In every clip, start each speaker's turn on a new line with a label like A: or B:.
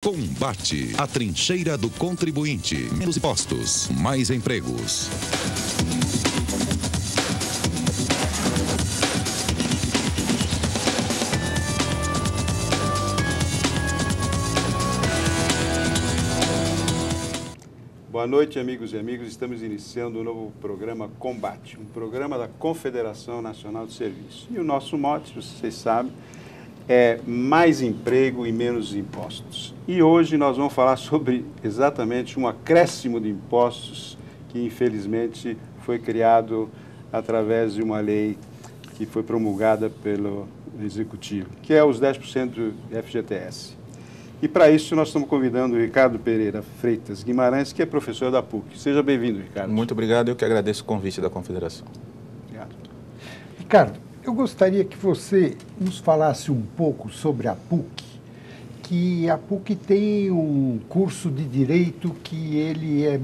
A: Combate, a trincheira do contribuinte. Menos impostos, mais empregos.
B: Boa noite, amigos e amigas. Estamos iniciando um novo programa Combate, um programa da Confederação Nacional de Serviço. E o nosso mote, vocês sabem, é mais emprego e menos impostos. E hoje nós vamos falar sobre exatamente um acréscimo de impostos que infelizmente foi criado através de uma lei que foi promulgada pelo Executivo, que é os 10% do FGTS. E para isso nós estamos convidando o Ricardo Pereira Freitas Guimarães, que é professor da PUC. Seja bem-vindo, Ricardo.
C: Muito obrigado, eu que agradeço o convite da Confederação.
B: Obrigado.
D: Ricardo, eu gostaria que você nos falasse um pouco sobre a PUC, que a PUC tem um curso de Direito que ele é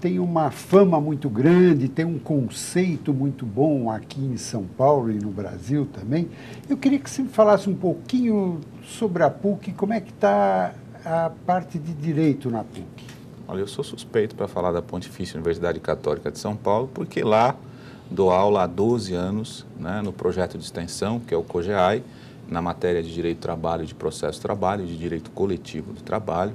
D: tem uma fama muito grande, tem um conceito muito bom aqui em São Paulo e no Brasil também. Eu queria que você me falasse um pouquinho sobre a PUC, como é que está a parte de Direito na PUC.
C: Olha, eu sou suspeito para falar da Pontifícia Universidade Católica de São Paulo, porque lá dou aula há 12 anos, né, no projeto de extensão, que é o COGEAI, na matéria de Direito do Trabalho, de Processo do Trabalho, de Direito Coletivo do Trabalho.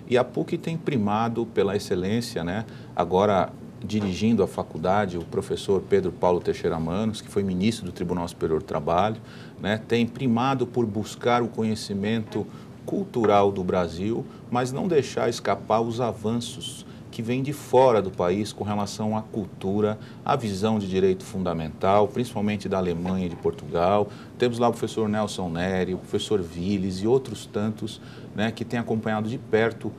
C: E a PUC tem primado pela excelência, né? Agora dirigindo a faculdade, o professor Pedro Paulo Teixeira Manos, que foi ministro do Tribunal Superior do Trabalho, né? Tem primado por buscar o conhecimento cultural do Brasil, mas não deixar escapar os avanços que vêm de fora do país com relação à cultura, à visão de direito fundamental, principalmente da Alemanha e de Portugal. Temos lá o professor Nelson Neri, o professor Viles e outros tantos, né, que têm acompanhado de perto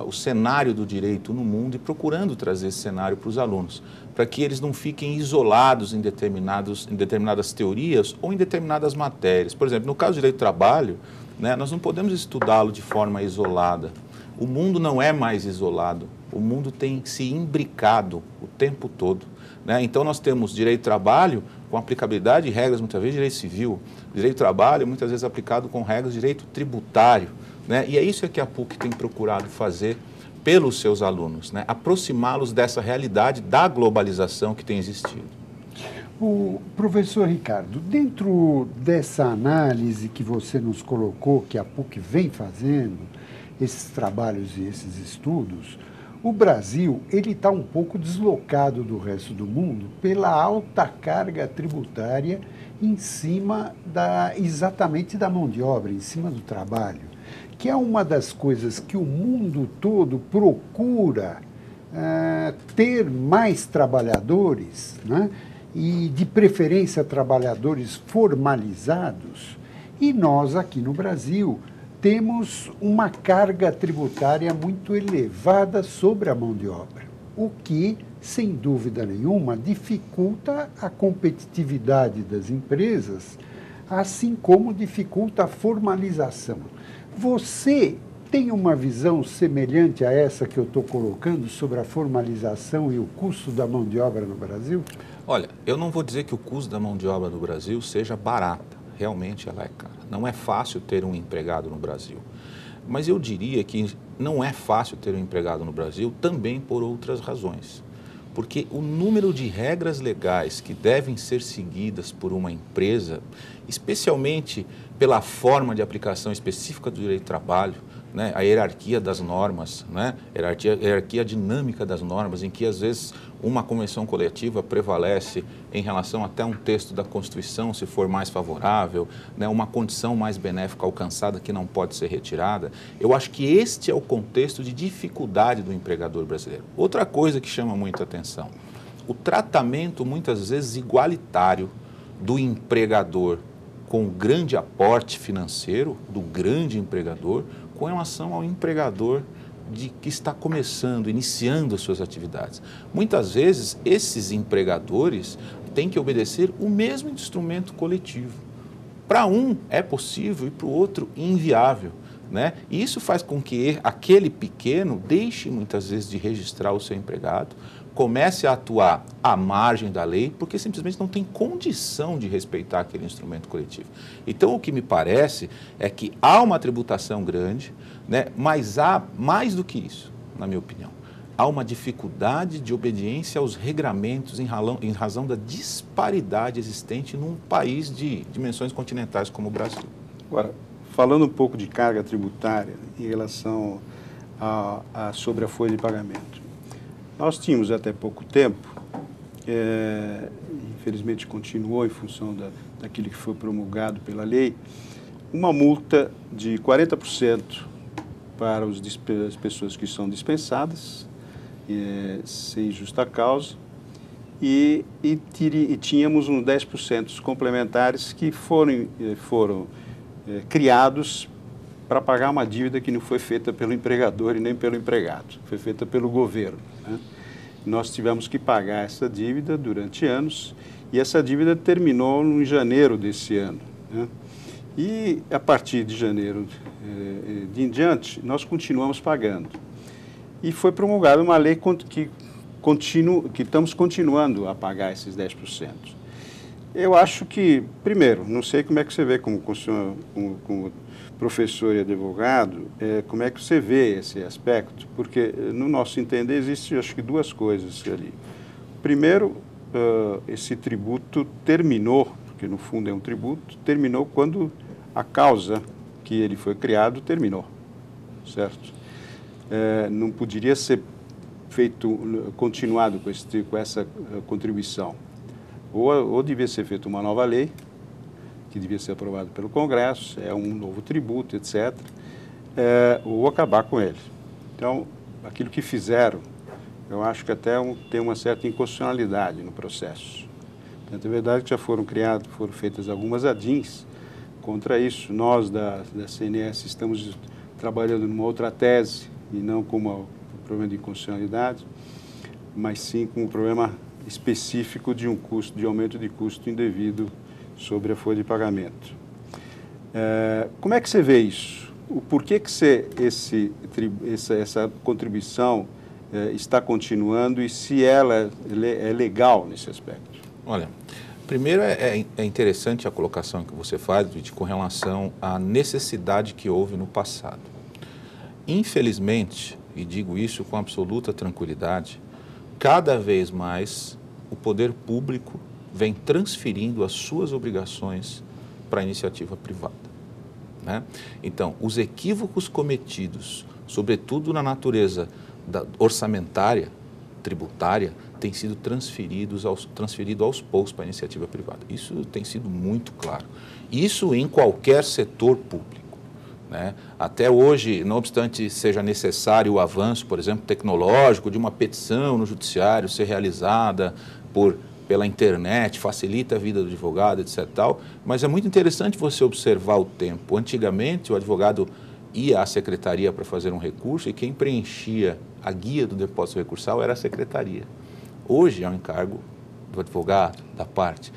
C: o cenário do direito no mundo e procurando trazer esse cenário para os alunos, para que eles não fiquem isolados em determinadas teorias ou em determinadas matérias. Por exemplo, no caso do direito do trabalho, né, nós não podemos estudá-lo de forma isolada. O mundo não é mais isolado, o mundo tem se imbricado o tempo todo, né? Então nós temos direito do trabalho com aplicabilidade de regras, muitas vezes, de direito civil. Direito do trabalho, muitas vezes, aplicado com regras de direito tributário, né? E é isso que a PUC tem procurado fazer pelos seus alunos, né? Aproximá-los dessa realidade da globalização que tem existido.
D: O professor Ricardo, dentro dessa análise que você nos colocou, que a PUC vem fazendo, esses trabalhos e esses estudos, o Brasil ele está um pouco deslocado do resto do mundo pela alta carga tributária em cima exatamente da mão de obra, em cima do trabalho, que é uma das coisas que o mundo todo procura ter mais trabalhadores, né? E de preferência trabalhadores formalizados, e nós aqui no Brasil temos uma carga tributária muito elevada sobre a mão de obra, o que, sem dúvida nenhuma, dificulta a competitividade das empresas, assim como dificulta a formalização. Você tem uma visão semelhante a essa que eu estou colocando sobre a formalização e o custo da mão de obra no Brasil?
C: Olha, eu não vou dizer que o custo da mão de obra no Brasil seja barata. Realmente ela é cara. Não é fácil ter um empregado no Brasil. Mas eu diria que não é fácil ter um empregado no Brasil também por outras razões. Porque o número de regras legais que devem ser seguidas por uma empresa, especialmente pela forma de aplicação específica do direito do trabalho, né, a hierarquia das normas, né, hierarquia dinâmica das normas, em que às vezes uma convenção coletiva prevalece em relação até um texto da Constituição, se for mais favorável, né, uma condição mais benéfica alcançada que não pode ser retirada. Eu acho que este é o contexto de dificuldade do empregador brasileiro. Outra coisa que chama muita atenção, o tratamento muitas vezes igualitário do empregador com o grande aporte financeiro, do grande empregador, com relação ao empregador que está começando, iniciando as suas atividades. Muitas vezes, esses empregadores têm que obedecer o mesmo instrumento coletivo. Para um é possível e para o outro inviável, né? E isso faz com que aquele pequeno deixe muitas vezes de registrar o seu empregado, comece a atuar à margem da lei, porque simplesmente não tem condição de respeitar aquele instrumento coletivo. Então, o que me parece é que há uma tributação grande, né, mas há mais do que isso, na minha opinião. Há uma dificuldade de obediência aos regramentos em razão da disparidade existente num país de dimensões continentais como o Brasil.
B: Agora, falando um pouco de carga tributária em relação sobre a folha de pagamento. Nós tínhamos até pouco tempo, infelizmente continuou em função daquilo que foi promulgado pela lei, uma multa de 40% para as pessoas que são dispensadas, sem justa causa, e tínhamos uns 10% complementares que foram criados para pagar uma dívida que não foi feita pelo empregador e nem pelo empregado, foi feita pelo governo, né? Nós tivemos que pagar essa dívida durante anos e essa dívida terminou em janeiro desse ano, né? E a partir de janeiro em diante, nós continuamos pagando. E foi promulgada uma lei que estamos continuando a pagar esses 10%. Eu acho que, primeiro, não sei como é que você vê como professor e advogado, como é que você vê esse aspecto, porque, no nosso entender, existem, acho que, duas coisas ali. Primeiro, esse tributo terminou, porque, no fundo, é um tributo, terminou quando a causa que ele foi criado terminou, certo? Não poderia ser continuado com essa contribuição. Ou devia ser feita uma nova lei, que devia ser aprovada pelo Congresso, um novo tributo, etc., ou acabar com ele. Então, aquilo que fizeram, eu acho que até tem uma certa inconstitucionalidade no processo. Tanto é verdade que já foram feitas algumas ADINs contra isso. Nós, da CNS, estamos trabalhando numa outra tese, e não com um problema de inconstitucionalidade, mas sim com um problema específico de aumento de custo indevido sobre a folha de pagamento. Como é que você vê isso? Por que essa contribuição está continuando e se ela é legal nesse aspecto?
C: Olha, primeiro é interessante a colocação que você faz, Luiz, com relação à necessidade que houve no passado. Infelizmente, e digo isso com absoluta tranquilidade, cada vez mais o poder público vem transferindo as suas obrigações para a iniciativa privada, né? Então, os equívocos cometidos, sobretudo na natureza orçamentária, tributária, têm sido transferidos aos poucos para a iniciativa privada. Isso tem sido muito claro. Isso em qualquer setor público, né? Até hoje, não obstante seja necessário o avanço, por exemplo, tecnológico, de uma petição no judiciário ser realizada pela internet, facilita a vida do advogado, etc. Tal, mas é muito interessante você observar o tempo. Antigamente, o advogado ia à secretaria para fazer um recurso e quem preenchia a guia do depósito recursal era a secretaria. Hoje é um encargo do advogado, da parte.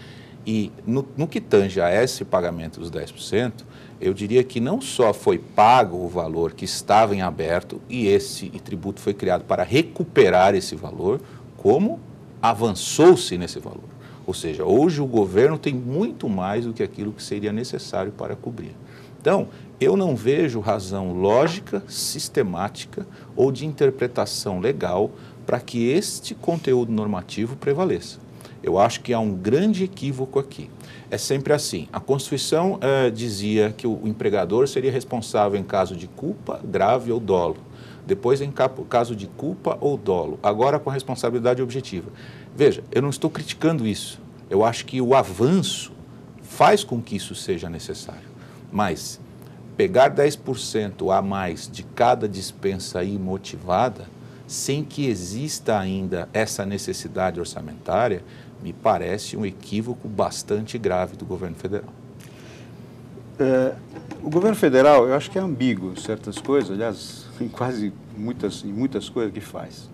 C: E no que tange a esse pagamento dos 10%, eu diria que não só foi pago o valor que estava em aberto e esse tributo foi criado para recuperar esse valor, como avançou-se nesse valor. Ou seja, hoje o governo tem muito mais do que aquilo que seria necessário para cobrir. Então, eu não vejo razão lógica, sistemática ou de interpretação legal para que este conteúdo normativo prevaleça. Eu acho que há um grande equívoco aqui. É sempre assim, a Constituição dizia que o empregador seria responsável em caso de culpa, grave ou dolo. Depois em caso de culpa ou dolo. Agora com a responsabilidade objetiva. Veja, eu não estou criticando isso. Eu acho que o avanço faz com que isso seja necessário. Mas pegar 10% a mais de cada dispensa imotivada, sem que exista ainda essa necessidade orçamentária, me parece um equívoco bastante grave do governo federal.
B: O governo federal, eu acho que é ambíguo em certas coisas, aliás, em muitas coisas que faz.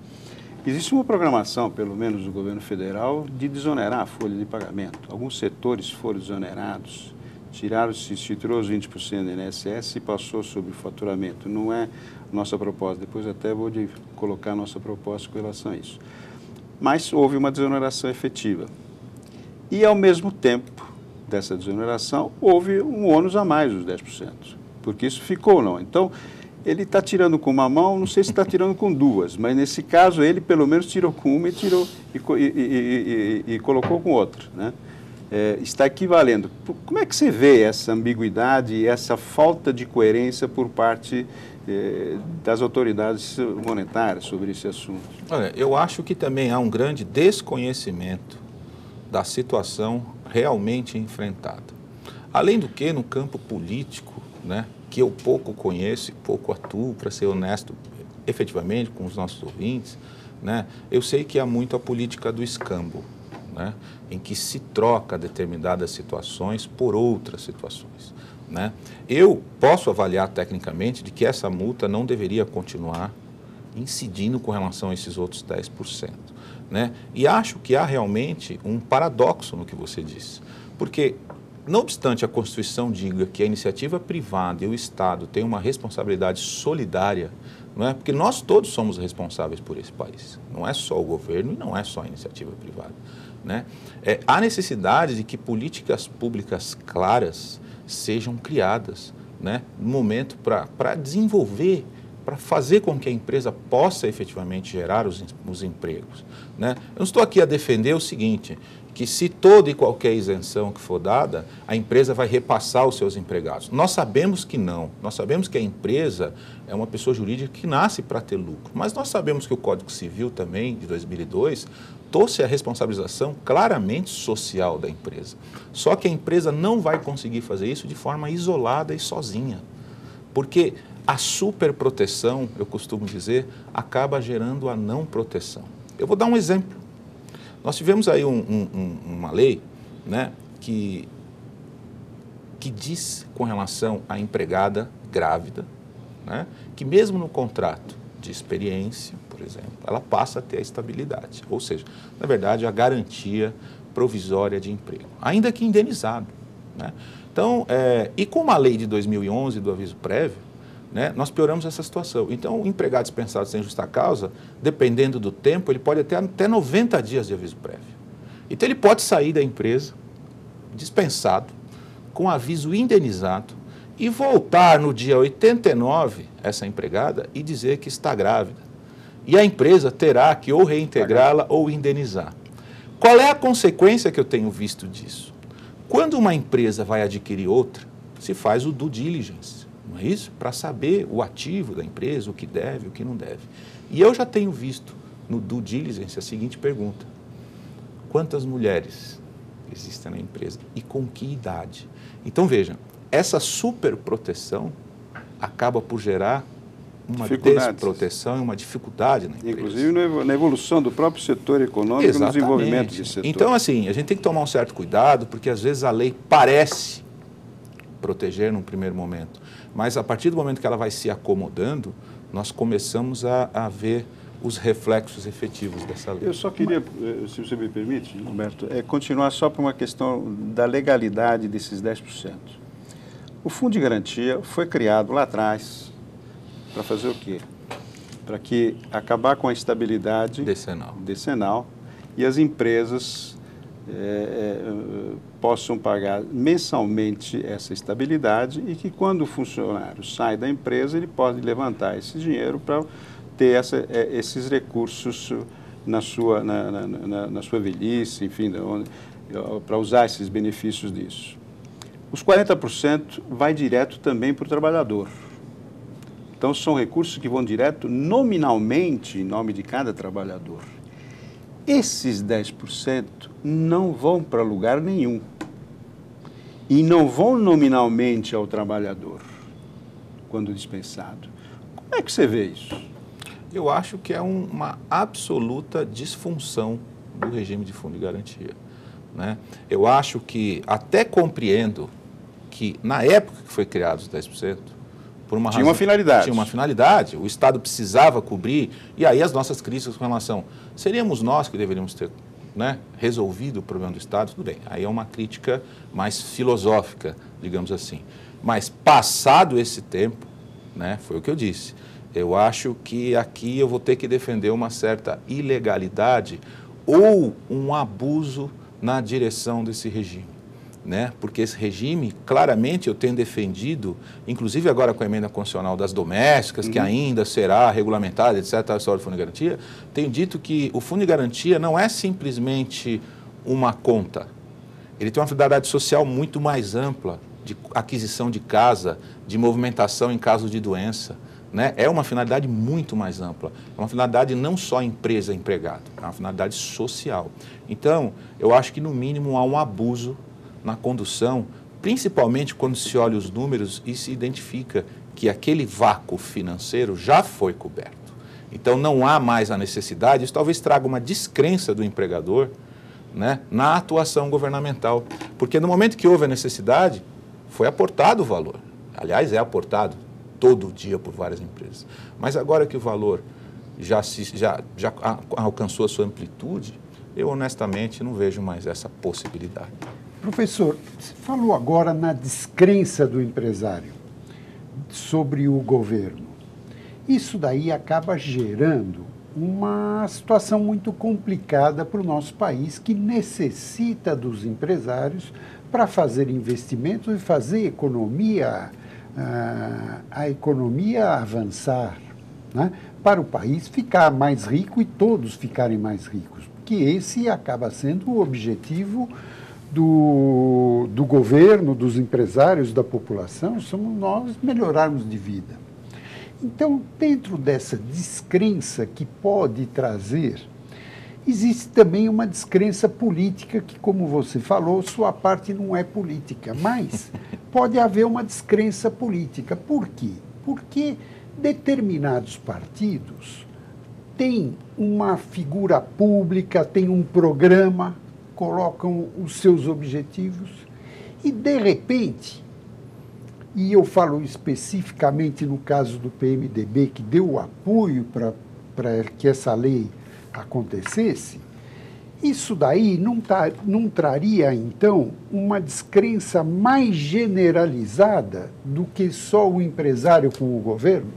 B: Existe uma programação, pelo menos do governo federal, de desonerar a folha de pagamento. Alguns setores foram desonerados, se tirou os 20% do INSS e passou sobre o faturamento. Não é nossa proposta, depois até vou colocar a nossa proposta com relação a isso. mas houve uma desoneração efetiva. E, ao mesmo tempo dessa desoneração, houve um ônus a mais dos 10%, porque isso ficou ou não. Então, ele está tirando com uma mão, não sei se está tirando com duas, mas nesse caso ele pelo menos tirou com uma e colocou com outra, né? Está equivalendo. Como é que você vê essa ambiguidade e essa falta de coerência por parte das autoridades monetárias sobre esse assunto?
C: Olha, eu acho que também há um grande desconhecimento da situação realmente enfrentada. Além do que, no campo político, né, que eu pouco conheço e pouco atuo, para ser honesto, efetivamente, com os nossos ouvintes, né, eu sei que há muito a política do escambo, né, em que se troca determinadas situações por outras situações, né. Eu posso avaliar tecnicamente de que essa multa não deveria continuar incidindo com relação a esses outros 10%. Né? E acho que há realmente um paradoxo no que você disse, porque, não obstante a Constituição diga que a iniciativa privada e o Estado têm uma responsabilidade solidária, não é? Porque nós todos somos responsáveis por esse país, não é só o governo e não é só a iniciativa privada, né? Há necessidade de que políticas públicas claras sejam criadas, né, no momento para desenvolver, para fazer com que a empresa possa efetivamente gerar os empregos, né? Eu não estou aqui a defender o seguinte, que se toda e qualquer isenção que for dada, a empresa vai repassar os seus empregados. Nós sabemos que não, nós sabemos que a empresa é uma pessoa jurídica que nasce para ter lucro, mas nós sabemos que o Código Civil também, de 2002, trouxe a responsabilização claramente social da empresa. Só que a empresa não vai conseguir fazer isso de forma isolada e sozinha, porque a superproteção, eu costumo dizer, acaba gerando a não proteção. Eu vou dar um exemplo. Nós tivemos aí uma lei, né, que diz com relação à empregada grávida, né, que mesmo no contrato de experiência, por exemplo, ela passa a ter a estabilidade, ou seja, na verdade, a garantia provisória de emprego, ainda que indenizado, né? Então, e com uma lei de 2011 do aviso prévio, né, nós pioramos essa situação. Então, o empregado dispensado sem justa causa, dependendo do tempo, ele pode ter até 90 dias de aviso prévio. Então, ele pode sair da empresa dispensado, com aviso indenizado, e voltar no dia 89, essa empregada, e dizer que está grávida. E a empresa terá que ou reintegrá-la ou indenizar. Qual é a consequência que eu tenho visto disso? Quando uma empresa vai adquirir outra, se faz o due diligence, não é isso? Para saber o ativo da empresa, o que deve, o que não deve. E eu já tenho visto no due diligence a seguinte pergunta: quantas mulheres existem na empresa e com que idade? Então, vejam, essa superproteção acaba por gerar uma desproteção e uma dificuldade na empresa.
B: Inclusive na evolução do próprio setor econômico. Exatamente. No desenvolvimento desse setor.
C: Então, assim, a gente tem que tomar um certo cuidado, porque às vezes a lei parece proteger num primeiro momento, mas a partir do momento que ela vai se acomodando, nós começamos a ver os reflexos efetivos dessa lei.
B: Eu só queria, se você me permite, Humberto, continuar só por uma questão da legalidade desses 10%. O Fundo de Garantia foi criado lá atrás para fazer o quê? Para que acabar com a estabilidade decenal e as empresas possam pagar mensalmente essa estabilidade e que quando o funcionário sai da empresa, ele pode levantar esse dinheiro para ter esses recursos na sua velhice, enfim, para usar esses benefícios disso. Os 40% vai direto também para o trabalhador. Então, são recursos que vão direto nominalmente em nome de cada trabalhador. Esses 10% não vão para lugar nenhum e não vão nominalmente ao trabalhador quando dispensado. Como é que você vê isso?
C: Eu acho que é uma absoluta disfunção do regime de fundo de garantia, né? Eu acho que até compreendo que na época que foi criado os 10%, por uma
B: tinha uma finalidade.
C: Tinha uma finalidade, o Estado precisava cobrir, e aí as nossas críticas com relação, seríamos nós que deveríamos ter, né, resolvido o problema do Estado, tudo bem, aí é uma crítica mais filosófica, digamos assim. Mas passado esse tempo, né, foi o que eu disse, eu acho que aqui eu vou ter que defender uma certa ilegalidade ou um abuso na direção desse regime, né? Porque esse regime, claramente, eu tenho defendido, inclusive agora com a emenda constitucional das domésticas, que ainda será regulamentada, etc., a história do Fundo de Garantia, tenho dito que o Fundo de Garantia não é simplesmente uma conta. Ele tem uma finalidade social muito mais ampla, de aquisição de casa, de movimentação em caso de doença, né? É uma finalidade muito mais ampla. É uma finalidade não só empresa-empregado, é uma finalidade social. Então, eu acho que, no mínimo, há um abuso na condução, principalmente quando se olha os números e se identifica que aquele vácuo financeiro já foi coberto. Então, não há mais a necessidade, isso talvez traga uma descrença do empregador, né, na atuação governamental. Porque no momento que houve a necessidade, foi aportado o valor. Aliás, é aportado todo dia por várias empresas. Mas agora que o valor já alcançou a sua amplitude, eu honestamente não vejo mais essa possibilidade.
D: Professor, você falou agora na descrença do empresário sobre o governo. Isso daí acaba gerando uma situação muito complicada para o nosso país, que necessita dos empresários para fazer investimentos e fazer a economia avançar, né? Para o país ficar mais rico e todos ficarem mais ricos, porque esse acaba sendo o objetivo do governo, dos empresários, da população, somos nós melhorarmos de vida. Então, dentro dessa descrença que pode trazer, existe também uma descrença política que, como você falou, sua parte não é política, mas pode haver uma descrença política. Por quê? Porque determinados partidos têm uma figura pública, têm um programa, colocam os seus objetivos e, de repente, e eu falo especificamente no caso do PMDB, que deu o apoio para que essa lei acontecesse, isso daí não traria, então, uma descrença mais generalizada do que só o empresário com o governo?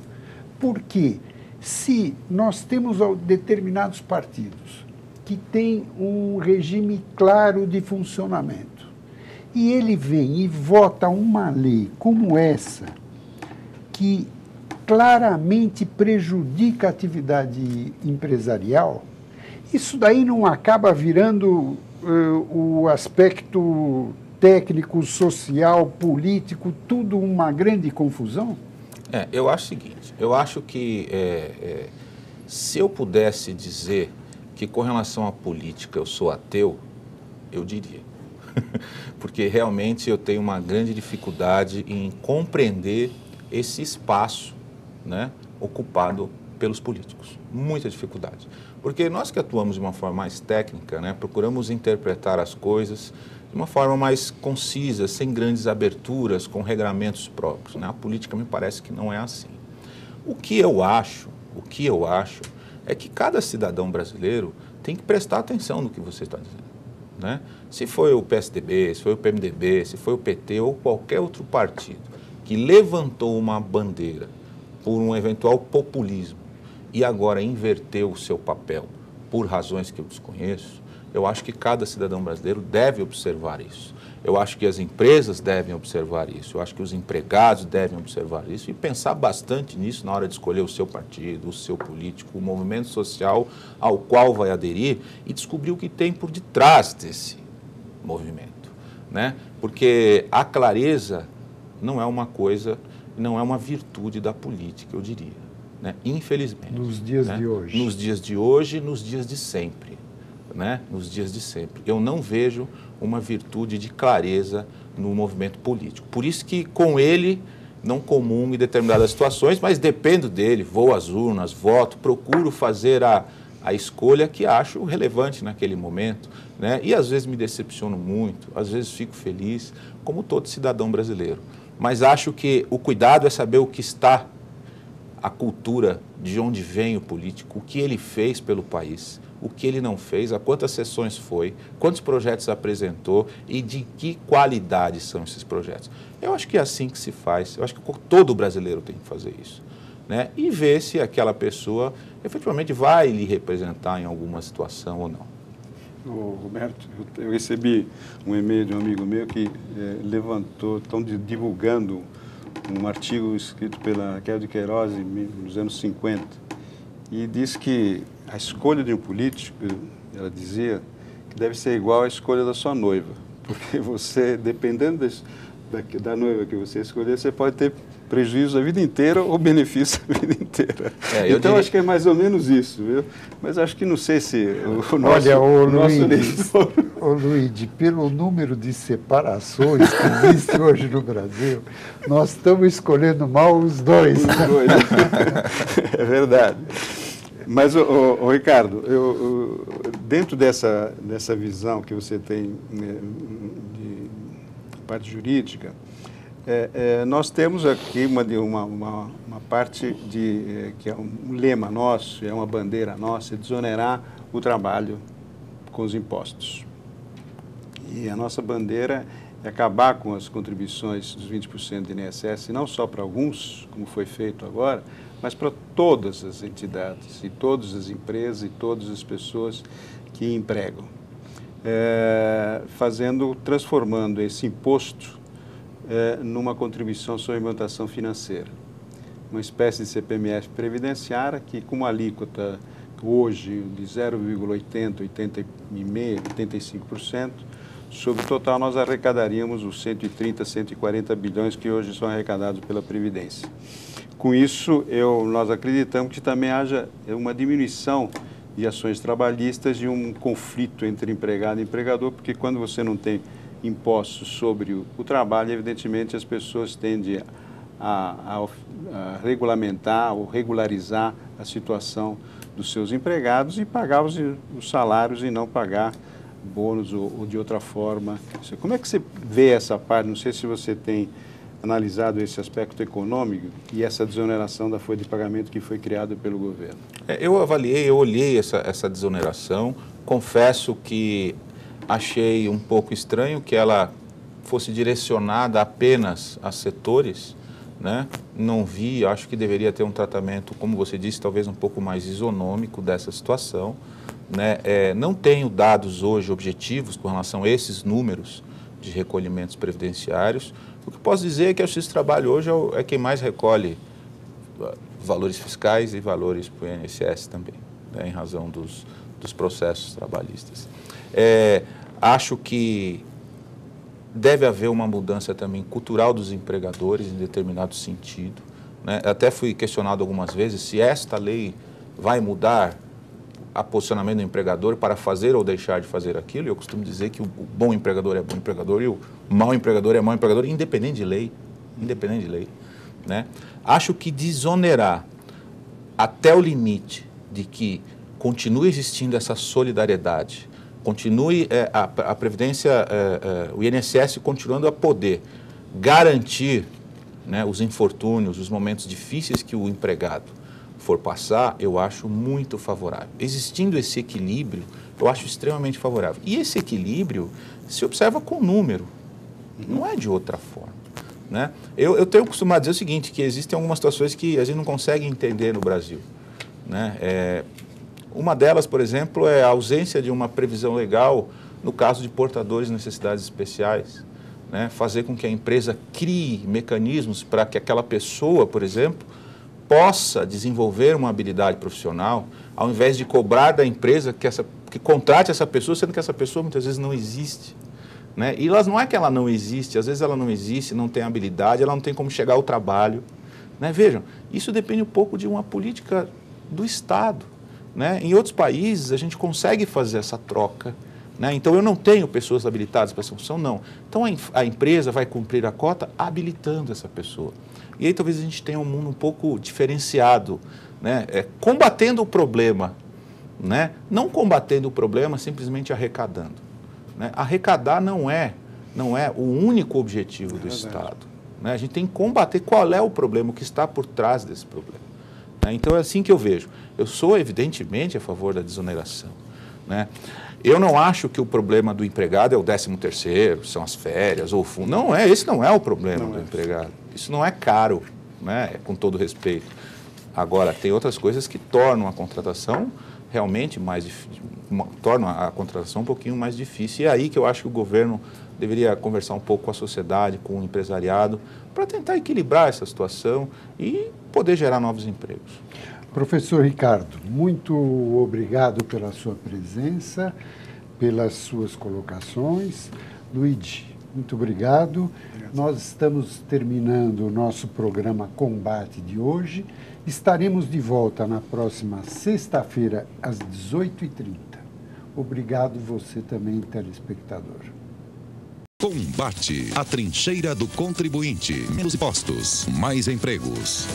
D: Porque se nós temos determinados partidos que têm um regime claro de funcionamento, e ele vem e vota uma lei como essa, que claramente prejudica a atividade empresarial, isso daí não acaba virando o aspecto técnico, social, político, tudo uma grande confusão?
C: Eu acho o seguinte, eu acho que se eu pudesse dizer que com relação à política eu sou ateu, eu diria. Porque realmente eu tenho uma grande dificuldade em compreender esse espaço, né, ocupado pelos políticos. Muita dificuldade. Porque nós que atuamos de uma forma mais técnica, né, procuramos interpretar as coisas de uma forma mais concisa, sem grandes aberturas, com regramentos próprios, né? A política me parece que não é assim. O que eu acho é que cada cidadão brasileiro tem que prestar atenção no que você está dizendo, né? Se foi o PSDB, se foi o PMDB, se foi o PT ou qualquer outro partido que levantou uma bandeira por um eventual populismo e agora inverteu o seu papel por razões que eu desconheço, eu acho que cada cidadão brasileiro deve observar isso. Eu acho que as empresas devem observar isso, eu acho que os empregados devem observar isso e pensar bastante nisso na hora de escolher o seu partido, o seu político, o movimento social ao qual vai aderir e descobrir o que tem por detrás desse movimento, né? Porque a clareza não é uma coisa, não é uma virtude da política, eu diria, né? Infelizmente.
D: Nos dias,
C: né?
D: de hoje.
C: Nos dias de hoje, nos dias de sempre, né? Nos dias de sempre. Eu não vejo uma virtude de clareza no movimento político. Por isso que com ele não comungo em determinadas situações, mas dependo dele, vou às urnas, voto, procuro fazer a escolha que acho relevante naquele momento, né? E às vezes me decepciono muito, às vezes fico feliz, como todo cidadão brasileiro. Mas acho que o cuidado é saber o que está, a cultura, de onde vem o político, o que ele fez pelo país, o que ele não fez, a quantas sessões foi, quantos projetos apresentou e de que qualidade são esses projetos. Eu acho que é assim que se faz, eu acho que todo brasileiro tem que fazer isso, né? E ver se aquela pessoa efetivamente vai lhe representar em alguma situação ou não.
B: Roberto, eu recebi um e-mail de um amigo meu que estão divulgando um artigo escrito pela Raquel de Queiroz nos anos 50, e diz que a escolha de um político, ela dizia, que deve ser igual à escolha da sua noiva, porque você, dependendo da noiva que você escolher, você pode ter prejuízo a vida inteira ou benefício a vida inteira. Então, acho que é mais ou menos isso, viu? Mas acho que não sei se o nosso...
D: Olha,
B: o
D: Luigi, pelo número de separações que existe hoje no Brasil, nós estamos escolhendo mal os dois.
B: É verdade. Mas, Ricardo, dentro dessa visão que você tem de parte jurídica, nós temos aqui uma parte que é um lema nosso, é uma bandeira nossa, é desonerar o trabalho com os impostos. E a nossa bandeira é acabar com as contribuições dos 20% do INSS, não só para alguns, como foi feito agora, mas para todas as entidades, e todas as empresas, e todas as pessoas que empregam. Transformando esse imposto numa contribuição sobre alimentação financeira. Uma espécie de CPMF previdenciária que, com uma alíquota hoje de 0,80%, 85%, sobre o total nós arrecadaríamos os 130, 140 bilhões que hoje são arrecadados pela Previdência. Com isso, nós acreditamos que também haja uma diminuição de ações trabalhistas e um conflito entre empregado e empregador, porque quando você não tem impostos sobre o trabalho, evidentemente as pessoas tendem a regulamentar ou regularizar a situação dos seus empregados e pagar os salários e não pagar bônus ou de outra forma. Como é que você vê essa parte? Não sei se você tem analisado esse aspecto econômico e essa desoneração da folha de pagamento que foi criada pelo governo.
C: Eu olhei essa desoneração, confesso que achei um pouco estranho que ela fosse direcionada apenas a setores, né? Não vi, acho que deveria ter um tratamento, como você disse, talvez um pouco mais isonômico dessa situação, né? Não tenho dados hoje objetivos com relação a esses números de recolhimentos previdenciários. O que posso dizer é que a Justiça do Trabalho hoje é quem mais recolhe valores fiscais e valores para o INSS também, né? Em razão dos processos trabalhistas. Acho que deve haver uma mudança também cultural dos empregadores em determinado sentido, né? Até fui questionado algumas vezes se esta lei vai mudar o posicionamento do empregador para fazer ou deixar de fazer aquilo. Eu costumo dizer que o bom empregador é bom empregador e o mau empregador é mau empregador, independente de lei, né? Acho que desonerar até o limite de que continue existindo essa solidariedade, continue a Previdência, o INSS continuando a poder garantir, né, os infortúnios, os momentos difíceis que o empregado for passar, eu acho muito favorável. Existindo esse equilíbrio, eu acho extremamente favorável. E esse equilíbrio se observa com número, não é de outra forma, né? Eu tenho costumado dizer o seguinte, que existem algumas situações que a gente não consegue entender no Brasil, né? Uma delas, por exemplo, é a ausência de uma previsão legal no caso de portadores de necessidades especiais, né? Fazer com que a empresa crie mecanismos para que aquela pessoa, por exemplo, possa desenvolver uma habilidade profissional, ao invés de cobrar da empresa que contrate essa pessoa, sendo que essa pessoa muitas vezes não existe, né? E não é que ela não existe, às vezes ela não existe, não tem habilidade, ela não tem como chegar ao trabalho, né? Vejam, isso depende um pouco de uma política do Estado, né? Em outros países a gente consegue fazer essa troca, né? Então eu não tenho pessoas habilitadas para essa função, não. Então a empresa vai cumprir a cota habilitando essa pessoa. E aí talvez a gente tenha um mundo um pouco diferenciado, né? Combatendo o problema, né? Não combatendo o problema, simplesmente arrecadando, né? Arrecadar não é o único objetivo do Estado, né? A gente tem que combater qual é o problema, o que está por trás desse problema, né? Então é assim que eu vejo. Eu sou evidentemente a favor da desoneração, né? Eu não acho que o problema do empregado é o 13º, são as férias ou o fundo. Não é, esse não é o problema do empregado. Isso não é caro, né? Com todo respeito. Agora, tem outras coisas que tornam a contratação realmente tornam a contratação um pouquinho mais difícil. E é aí que eu acho que o governo deveria conversar um pouco com a sociedade, com o empresariado, para tentar equilibrar essa situação e poder gerar novos empregos.
D: Professor Ricardo, muito obrigado pela sua presença, pelas suas colocações. Luigi, muito obrigado. Nós estamos terminando o nosso programa Combate de hoje. Estaremos de volta na próxima sexta-feira, às 18h30. Obrigado você também, telespectador.
A: Combate, a trincheira do contribuinte. Menos impostos, mais empregos.